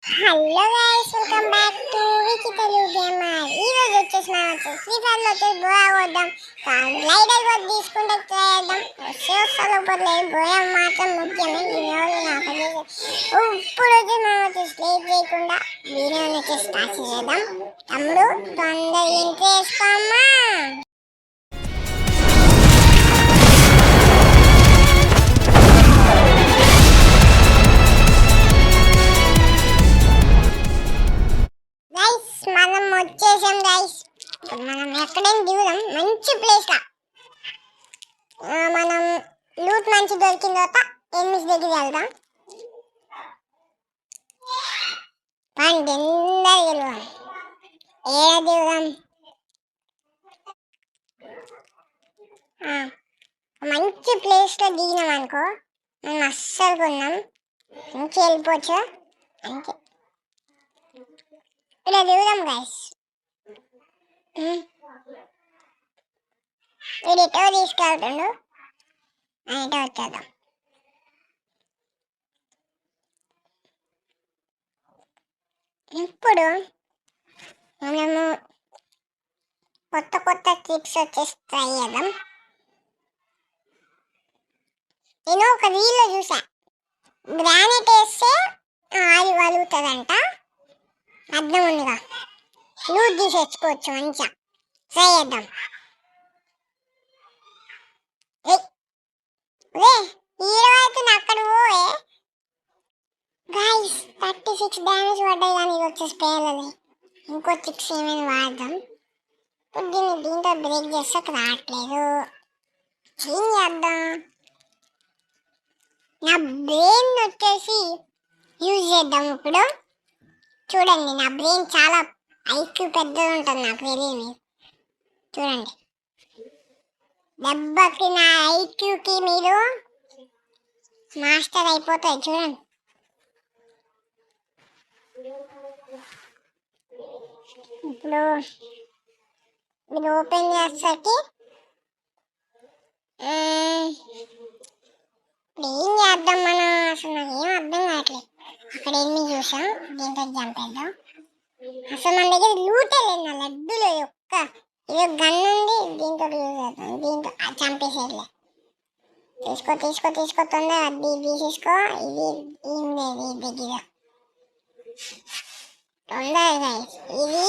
Hello guys, welcome back to Vicky Telugu gamer. ఈ రోజు వచ్చేసి మనం ఫ్రీ ఫైర్ లో వచ్చేసి బోయా కొద్దాం. గ్లైడర్ కూడా తీసుకుంటే చేద్దాం. వస్తే పోలేదు, బోయా మాత్రం ముఖ్యమే. ఈ రోజు నాకు ఇప్పుడు వచ్చి మనం వచ్చేసి లేట్ చేయకుండా వీడియోని వచ్చేసి స్టార్ట్ చేద్దాం. తమ్ముడు తొందర ఇంటి వేసుకోమ్మా. మనం వచ్చేసాం గైస్. మనం ఎక్కడైనా దిగుదాం, మంచి ప్లేస్ లా. మనం లూట్ మంచి దొరికిన తర్వాత ఎనిమిది దగ్గర వెళ్దాం. పండి గెలవాలి. ఏడ దిగుదాం? మంచి ప్లేస్ లో దిగినాం అనుకో, మనం అస్సలు కొన్నాం, మంచి వెళ్ళిపోవచ్చు. అంతే, ఇలా దిగుదాం గైస్. వీడు ఎటో తీసుకెళ్తుండు, ఎటో వచ్చేద్దాం. ఇప్పుడు మనము కొత్త కొత్త ట్రిక్స్ వచ్చేసి ట్రై చేద్దాం. నేను ఒక రీల్లో చూసా, గ్రానైట్ వేస్తే ఆది వలుగుతుందంట. అర్థం ఉందిగా, లూట్ తీసేసుకోవచ్చు మంచిగా. ట్రై చేద్దాం. ఈడవైతే అక్కడ పోయే గైస్ 36 డ్యామేజ్ పడ్డాయి, కానీ ఇది వచ్చేసి పేర్లది. ఇంకో ట్రిక్స్ ఏమైనా వాడదాం. దీంతో బ్రేక్ చేస్తాక రావట్లేదు, ఏం చేద్దాం? నా బ్రెయిన్ వచ్చేసి యూజ్ చేద్దాం. ఇప్పుడు చూడండి, నా బ్రెయిన్ చాలా ఐక్యూ పెద్దగా ఉంటుంది, నాకు తెలియదు. చూడండి, దెబ్బకి నా ఐక్యూకి మీరు మాస్టర్ అయిపోతాయి. చూడండి, ఇప్పుడు ఇది ఓపెన్ చేస్తాకి ఏం చేద్దాం మనం? అసలు నాకు ఏం అర్థం కావట్లేదు. అక్కడ ఎన్ని చూసాం, దీంతో చంపేద్దాం. అసలు మన దగ్గర లూటే లేదు, నా లడ్డులో ఒక్క ఇది గన్ ఉంది, దీంతో యూజ్ అవుతాం. దీంతో చంపేసేట్లే. తీసుకో తీసుకో తీసుకో, తొందర అది తీసేసుకో. ఇది ఏం లేదు ఈ దగ్గర, తొందరగా. ఇది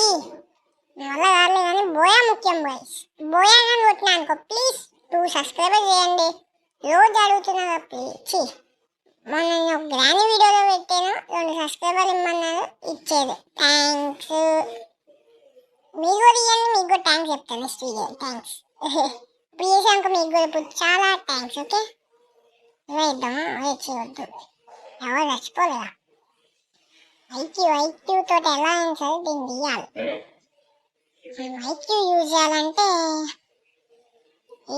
నా వల్ల కాదు, కానీ బోయా ముఖ్యం బాయ్స్. బోయా కానీ కొట్టినా అనుకో, ప్లీజ్ 2 సబ్స్క్రైబర్ చేయండి. రోజు అడుగుతున్నా ప్లీజ్. మొన్న నేను గ్రాని వీడియోలో పెట్టాను, 2 సబ్స్క్రైబర్లు ఇమ్మన్నారు, ఇచ్చేది. థ్యాంక్స్. మీకు కూడా ఇవ్వండి, మీకు కూడా థ్యాంక్స్ చెప్తాను నెక్స్ట్ వీడియో. థ్యాంక్స్. ప్లీజ్ అంక మీకు కూడా ఇప్పుడు చాలా థ్యాంక్స్. ఓకే, ఇద్దామా? చేయవద్దు, ఎవరు చచ్చిపోలేదా? ఐక్యూ తోటి ఎలా అయినా సరే దీన్ని తీయాలి. ఐక్యూ యూజ్ చేయాలంటే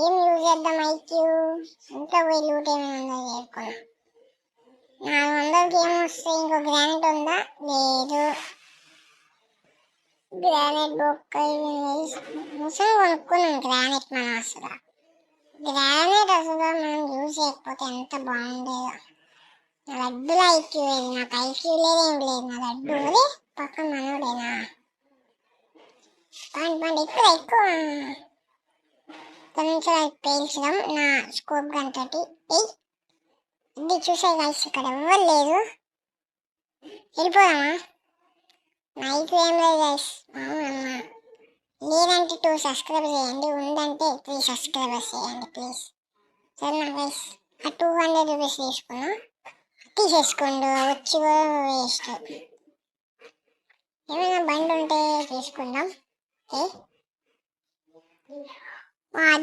ఏం యూజ్ చేద్దాం? ఐక్యూ ఇంట్లో పోయి లూట్ ఏమైనా చేసుకున్నాం. 400కి ఏమొస్తాయి? ఇంకో గ్రానైట్ ఉందా? లేదు. గ్రానైట్ బొక్క ముసం కొనుక్కున్నాం. గ్రానైట్ మనం అసలు గ్రానైట్ అసలు మనం యూజ్ చేయకపోతే ఎంత బాగుండేదో. నా లడ్డులో ఐక్యూ లేదు, నాకు ఐక్యూ లేదేం లేదు. నా లడ్డు పక్కన మనోడేనా? పండి ఎక్కువ ఎక్కువ కొంచెం పేల్చడం నా స్కోప్ గన్ తోటి. ఇది చూసే గైస్, ఇక్కడ ఎవ్వరు లేదు, వెళ్ళిపోదామా? నైట్ ఏం లేదు గైస్. అవునమ్మా, లేదంటే 2 సబ్స్క్రైబ్ చేయండి, ఉందంటే 3 సబ్స్క్రైబర్స్ చేయండి ప్లీజ్. సరేనా గైస్? ఆ 200 రూపీస్ తీసుకున్నా, తీసేసుకోండి. వచ్చి కూడా వేస్ట్. ఏమైనా బండి ఉంటే తీసుకుందాం.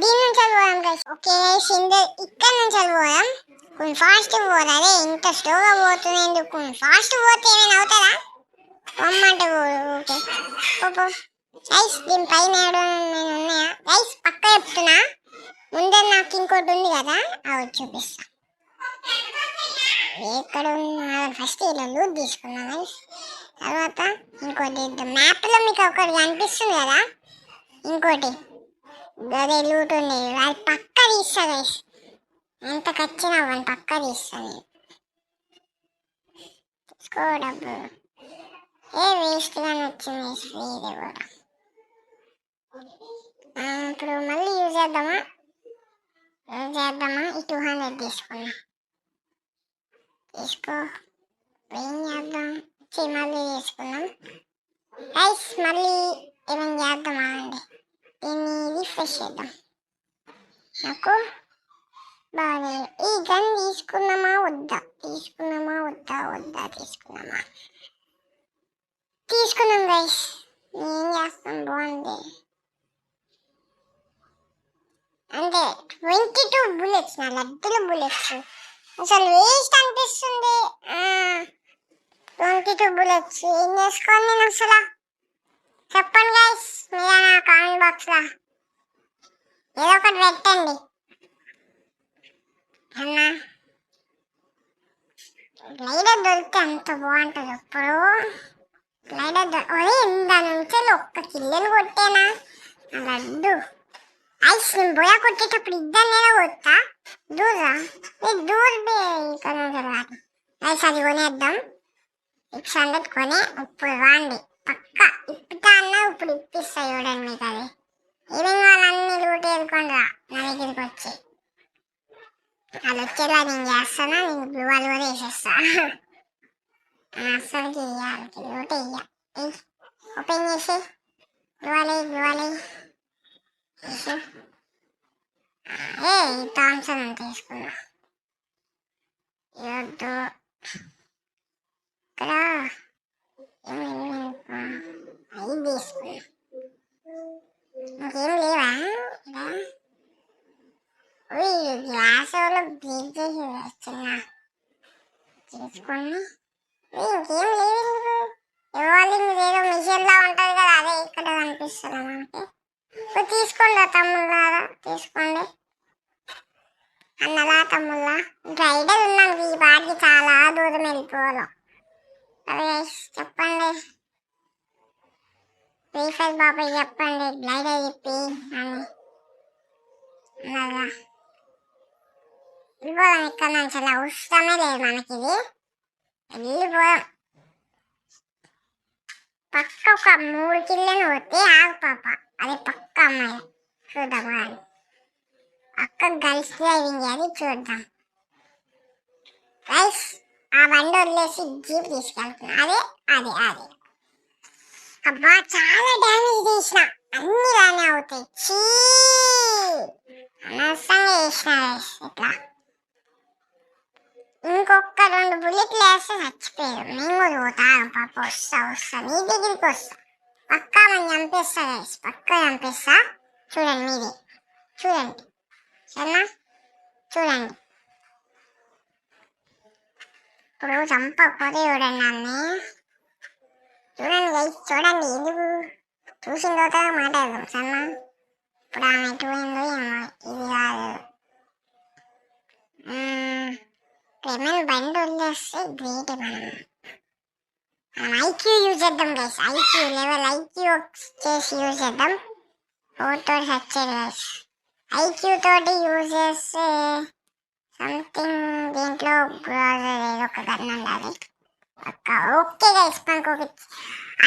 దీని నుంచి పోదాం గైస్. ఓకే ఇక్కడ నుంచి పోదాం. కొంచెం ఫాస్ట్ పోదా? అదే ఇంత స్లోగా పోతుంది ఎందుకు? కొంచెం ఫాస్ట్ పోతే ఏమైనా అవుతుందా? పొమ్మంటే ఓకే గైస్. దీని పైన నేను ఉన్నాయా గైస్? పక్క చెప్తున్నా, ముందే నాకు ఇంకోటి ఉంది కదా, అవి చూపిస్తా. ఎక్కడ ఉన్నా ఫస్ట్ ఇలా లూట్ తీసుకున్నా గైస్. తర్వాత ఇంకోటి మ్యాప్లో మీకు ఒకటి కనిపిస్తుంది కదా, ఇంకోటి అదే లూట్ ఉంది, అది పక్క తీస్తా గైస్. ఎంత ఖర్చున అవ్వని పక్క తీస్తా నేను. తీసుకో డబ్బు. ఏ వేస్ట్గానే వచ్చింది ఫ్రీది కూడా. ఇప్పుడు మళ్ళీ యూజ్ చేద్దామా ఈ 200 తీసుకున్నా. తీసుకో, ఏం చేద్దాం, మళ్ళీ తీసుకున్నాం రైస్. మళ్ళీ ఏమేం చేద్దామా అండి, దీన్ని రిఫ్రెష్ చేద్దాం. నాకు బాగా ఈ గన్ తీసుకున్నామా వద్దా తీసుకున్నాం రైస్. ఏం చేస్తాం, బాగుంది. అంటే 22 బుల్లెట్స్, నా లడ్డుల బుల్లెట్స్ అసలు వేస్ట్ అనిపిస్తుంది. 22 బుల్లెట్స్ ఏం చేసుకోండి నేను అసలు, చెప్పండి గైస్ మీరా నా కామెంట్ బాక్స్లో ఏదో ఒకటి పెట్టండి అన్నా. గ్లైడర్ దొరికితే అంత బాగుంటుంది. ఇప్పుడు గ్లైడర్ ఒరే ఇంత నుంచి ఒక్క కిల్లెను కొట్టేనా లడ్డు. ఐస్ నేను బోయా కొట్టేటప్పుడు ఇద్దరు నేను కొట్టా దూరా దూర్ బే ఇక్కడ రాదు. ఐస్ అది కొనేద్దాం, 600 కొని ఇప్పుడు రాండి పక్క ఇప్పుతా అన్నా ఇప్పుడు ఇప్పిస్తా చూడండి మీకు. అది ఈవినింగ్ వాళ్ళన్నీ లూట్ వేసుకొని రా నా దగ్గరికి వచ్చి. అది వచ్చేలా నేను చేస్తానా, నేను బ్లూ వాళ్ళు కూడా వేసేస్తా. అస్సలకి ఇయ్యాలి లూట్ ఇయ్య. ఓపెన్ చేసి బ్లూ ఏ థామ్సన్ తీసుకున్నా. ఇవద్దు ఇక్కడ ఐదు తీసుకున్నా. ఇంకేం లేవా గ్లాస్ ఎవరో బ్రేక్ చేసి వస్తున్నా తీసుకుని. ఇంకేం లేదు, ఎవాల్వింగ్ ఏదో మిషన్లా ఉంటుంది కదా, అదే ఇక్కడ కనిపిస్తుంది మనకి. ఇప్పుడు తీసుకోండి తమ్ముళ్ళారా, తీసుకోండి అన్నలా తమ్ముళ్ళా. గ్లైడర్ ఉన్నాను ఈ బాడీకి చాలా దూరం వెళ్ళిపోవాలి. అదే చెప్పండి రీఫైల్ బాబాయ్, చెప్పండి గ్లైడర్ చెప్పి అని అన్నదా. వెళ్ళిపోదాం ఇక్కడ నుంచి, అలా అవసరమే లేదు మనకి. ఇది వెళ్ళిపోదాం. పక్క ఒక 3 కిల్లని కొట్టి ఆగు పాప, అది పక్క అమ్మాయి చూద్దాం అని. పక్క గర్ల్స్ డ్రైవింగ్ అది చూద్దాం. రైస్ ఆ బండి వదిలేసి జీప్ తీసుకెళ్తున్నా. అదే అబ్బా చాలా డ్యామేజ్ చేసిన, అన్ని రానే అవుతాయి. చీ అనవసరంగా చేసిన రైస్ ఇట్లా. ఇంకొక 2 బుల్లెట్లు వేస్తే చచ్చిపోయారు. నేను కూడా పోతా పాప, వస్తా నీ దగ్గరికి వస్తా. పక్కా మనం చంపేస్తా గైస్, పక్కా చంపేస్తా. చూడండి మీది చూడండి సరేనా, చూడండి ఇప్పుడు చంపకపోతే చూడండి నన్ను. చూడండి గైస్ చూడండి, ఎందుకు చూసిన తర్వాత మాట్లాడదాం సరేనా. ఇప్పుడు ఆమె ఎటు పోయిందో ఏమో, ఇది కాదు. లెమన్ బండి వదిలేస్తే గ్రేట్. మనం ఐక్యూ యూజ్ చేద్దాం గైస్, ఐక్యూ లెవెల్ ఐక్యూ చేసి యూజ్ చేద్దాం. ఫోటో వచ్చేది గైస్, ఐక్యూ తోటి యూజ్ చేస్తే సంథింగ్ దీంట్లో ఏదో ఒక గన్ ఉండాలి. ఓకే గైస్ మనకు ఒక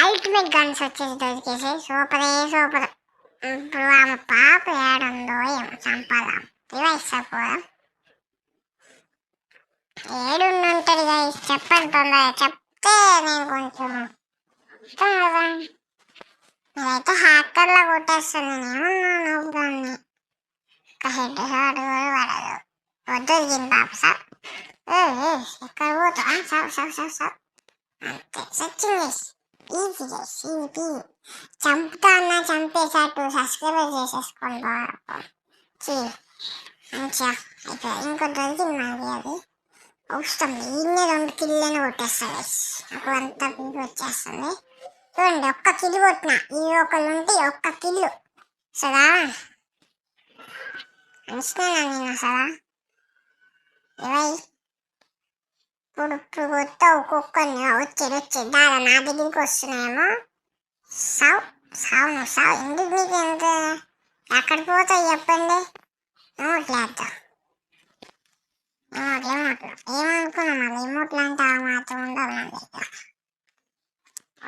అల్టిమేట్ గన్స్ వచ్చేసి దొరికేసి సూపర్. ఇప్పుడు ఆమె పాప ఏడుందో ఏమో చంపాలా, రివైస్ పోదాం. ఏడుంటుంది గైస్ చెప్పండి తొందరగా, చెప్తే నేను కొంచెం ఇష్టం కదా. నేనైతే హ్యాకర్లా కొట్టేస్తాను, నేనేమన్నా నవ్వుదాన్ని. ఒక హెడ్ షాట్ కూడా పడదు. వద్దు దిగింది పాప సార్. ఎక్కడ పోతా సార్ అంతే. Sachin guys easy guys, easy. చంపుతా అన్నా చంపేసా. 2 సబ్స్క్రైబర్ చేసేసుకోండి బాగా మంచిగా అయితే. ఇంకో దొరికింది మనకి, అది అవసరం ఇన్నే 2 కిల్లని కొట్టేస్తా గైస్, నాకు అంతా పిండి వచ్చేస్తుంది. చూడండి ఒక్క కిల్లు కొట్టిన, ఈ ఒకళ్ళు ఉంటే ఒక్క కిల్లు సదా అంచుకున్నా నేను అసలు. ఇవై ఇప్పుడు కొత్త ఒక్కొక్కరిని వచ్చి దాదా నా దగ్గరికి వస్తున్నాయేమో. సావు ఎందుకు నీకు ఎంత ఎక్కడికి పోతావు చెప్పండి. ఏమోట్లేద్దాం, ఏమోట్లు ఏమనుకున్నాం మళ్ళీ. ఏమోట్లు అంటే ఆ మాత్రం ఉండవు నా దగ్గర.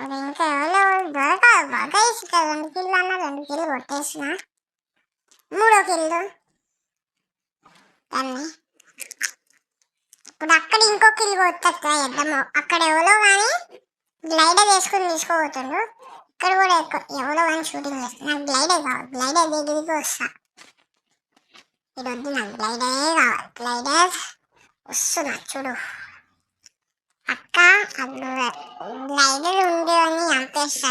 అది ఇంకా ఎవరో దొరకదు బాగా ఇసుక 2 కిలో అన్న 2 కిలో కొట్టేసిన 3 కిలో దాన్ని ఇప్పుడు అక్కడ ఇంకో కిలో కొట్టేస్తా చేద్దాము. అక్కడ ఎవరో కానీ గ్లైడర్ వేసుకుని తీసుకోబోతుండ్రు. ఇక్కడ కూడా ఎవరో కానీ షూటింగ్ చేస్తాను. నాకు గ్లైడర్ కావాలి. గ్లైడర్ దగ్గరికి వస్తా. ఇది వద్దు, నాకు గ్లైడరే కావాలి. గ్లైడర్ వస్తున్నా చూడు. అక్క గ్లైడర్ ఉంది అని చంపేస్తా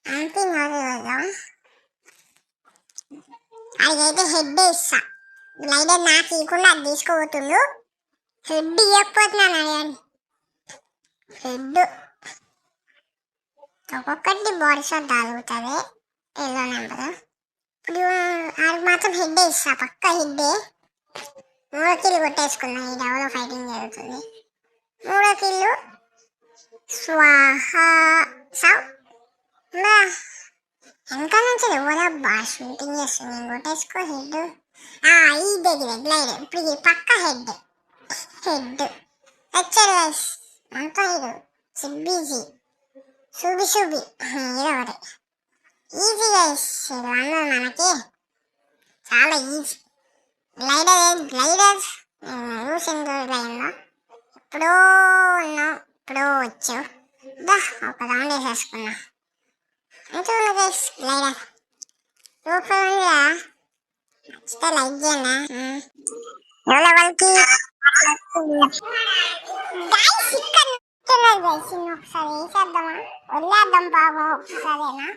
చంపిన అదైతే హెడ్ ఇస్తా. గ్లైడర్ నాకు ఇవ్వకుండా అది తీసుకోబోతుండు. హెడ్ ఇవ్వకపోతున్నాను అడిగాను. హెడ్ ఒక్కొక్కటి బాడీ షాట్ తాగుతుంది. ఎల్లో నెంబర్ ఇప్పుడు అది మాత్రం హెడ్ ఇస్తా. పక్క హెడ్డే 3 కిలో కొట్టేసుకున్నా. ఇది ఎవరో ఫైటింగ్ జరుగుతుంది. 3 కిలో స్వాహా సావ్. వెనక నుంచి ఎవరబ్బా షూటింగ్ చేస్తుంది. నేను కొట్టేసుకో హెడ్. ఈ దగ్గర గ్లైడర్. ఇప్పుడు ఇది పక్క హెడ్ వచ్చారు గైస్. అంతా ఇది సిబ్బీజీ చూబి ఏదో ఒకటి ఈజీ గైస్. ఇది అన్నది మనకి చాలా ఈజీ. గ్లైడర్ యూసింగ్ లైన్లో ఎప్పుడో ఉన్నావు, ఎప్పుడో వచ్చావు. ఒక రౌండ్ వేసేసుకున్నా. చూడండి గైస్ గ్లైడర్ సూపర్ ఉందిగా. నచ్చితే లైక్ చేయండి. ఎవరికి ఒకసారి వేసేద్దామా, వదిలేద్దాం బాబు ఒకసారేనా.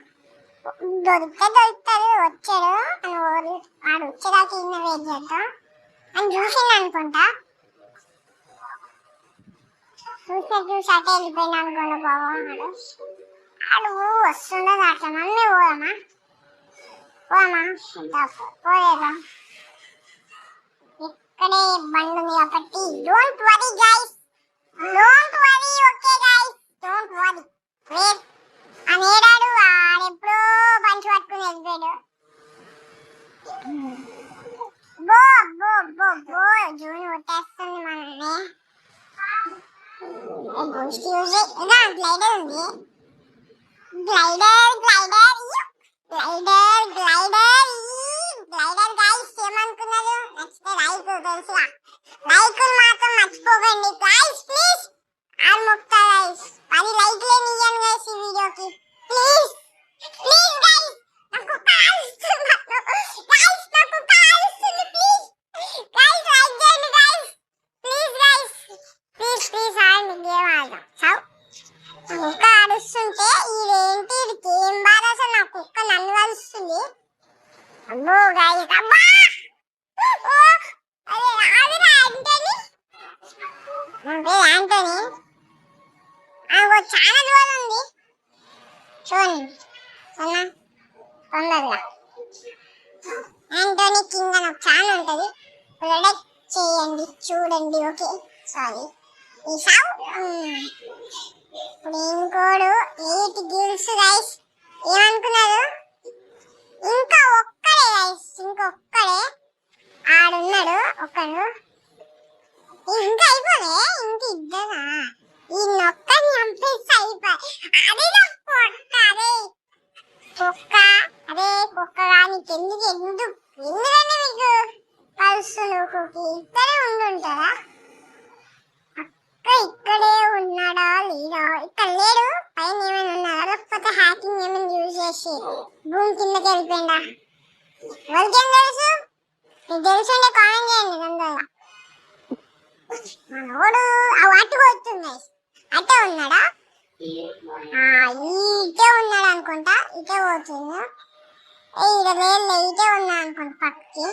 దొరుకుతుంది వచ్చాడు అని వాడు వచ్చేదాకా ఇన్న వెయిట్ చేద్దాం అని చూసింది అనుకుంటా. చూసి అటే వెళ్ళిపోయినా అనుకోండి బాబు. ఆడు వస్తుండదు అట్లా. మనమే పోయేదా. ఇక్కడే బండి ఉంది కాబట్టి don't worry guys, don't worry. Okay guys, don't worry. Wait అనేడాడు ఆడెప్పుడో పంచి పట్టుకుని వెళ్ళిపోయాడు. బో జూన్ కొట్టేస్తుంది మనల్ని. గ్లైడర్ ఉంది. గ్లైడర్ గైస్ ఏమనుకున్నారు? నచ్చితే లైక్ తెలుసుగా. లైకులు మాత్రం మర్చిపోకండి గైస్ ప్లీజ్. మొక్తా గైస్ 10 లైక్లే ఇయ్యండి గైస్ ఈ వీడియోకి ప్లీజ్ గైస్. నాకు కాలుస్తుంది గైస్, నాకు కాలుస్తుంది ప్లీజ్ గైస్. లైక్ చేయండి గైస్ ప్లీజ్. ఆడండి గేమ్ ఆడదాం. సావ్ కుక్క అరుస్తుంటే ఇదేంటి, ఇది ఏం బాధ అసలు. నా కుక్క నన్ను కలుస్తుంది. అమ్మో గైస్, అమ్మా. యాంటోనీ చాలా దూరం ఉంది చూడండి. తొందరగా యాంటోనీ కింద నాకు చాలా ఉంటుంది. ప్రొడక్ట్ చేయండి చూడండి. ఓకే సారీ ఈ సావ్. ఇప్పుడు ఇంకోడు 8 గిల్స్ గైస్. ఏమనుకున్నారు? ఇంకా ఒక్కడే గైస్, ఇంకొక్కడే ఆడున్నాడు ఒకడు. ఇంకా అయిపోలే, ఇంక ఇద్దరా. ఈ నొక్కని చంపేస్తే అయిపోయి. అదే కుక్కగా ఎందుకంటే మీకు కలుస్తుంది. ఇద్దరే ఉండుంటారా? ఇక్కడే ఉన్నాడా లేదా? ఇక్కడ లేడు. పైన ఏమైనా ఉన్నాడా లేకపోతే హ్యాకింగ్ ఏమైనా యూజ్ చేసి భూమి కిందకి వెళ్ళిపోయిందా? ఎవరికేం తెలుసు? మీకు తెలుసుంటే కామెంట్ చేయండి తొందరగా. మనోడు అటు వస్తుంది. అటే ఉన్నాడా? ఇటే ఉన్నాడు అనుకుంటా. ఇటే పోతుంది. ఇక లేదు, ఇటే ఉన్నా అనుకుంటా పక్కకి.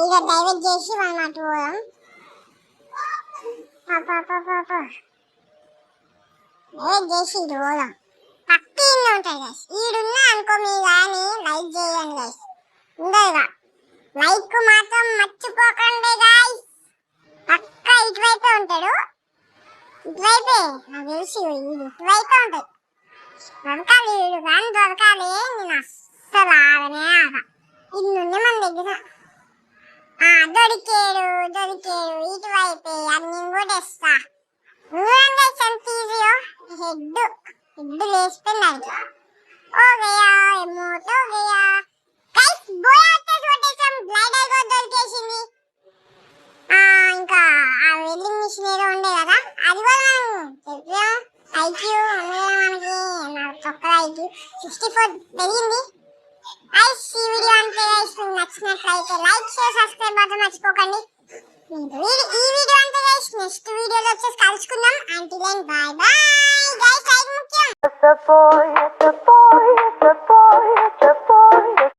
ఇక డైవర్ట్ చేసి మనం అటు పోదాం. చేసి ఇటు పోదాం. పక్క ఇన్ని ఉంటాయి గైస్. ఈడున్నా అనుకో మీ కానీ లైక్ చేయండి గైస్. ఉండదుగా లైక్ మాత్రం మర్చిపోకండి గైస్. పక్క ఇటువైపే ఉంటాడు. ఇటువైపే నాకు తెలిసి ఇటువైపే ఉంటాయి. దొరకాలి వీడు కానీ దొరకాలి. నేను అస్సలు ఆగనే ఇన్నుంది మన దగ్గర. దొరికాడు ఇటువైపే. అది నేను కూడా ఇస్తా. ఎంత ఈజీయో. హెడ్ ఇడ్డు లేచిపోయింది ఓ గయా ఎమోటో గయా గైస్ బోయా వచ్చేసి కొట్టేసాం గ్లైడ్ అయిగో దొరికేసింది ఇంకా ఆ వెల్డింగ్ మిషన్ ఏదో ఉండే కదా అది కూడా మనం చెప్పాం ఐక్యూ మనకి తొక్కల ఐక్యూ 64 పెరిగింది గైస్ ఈ వీడియో అంతే గైస్ మీకు నచ్చినట్లయితే లైక్ షేర్ సబ్స్క్రైబ్ మాత్రం మర్చిపోకండి ఈ వీడియో అంతే గైస్ నెక్స్ట్ వీడియోలో వచ్చేసి కలుసుకుందాం until then bye bye guys like ముఖ్యం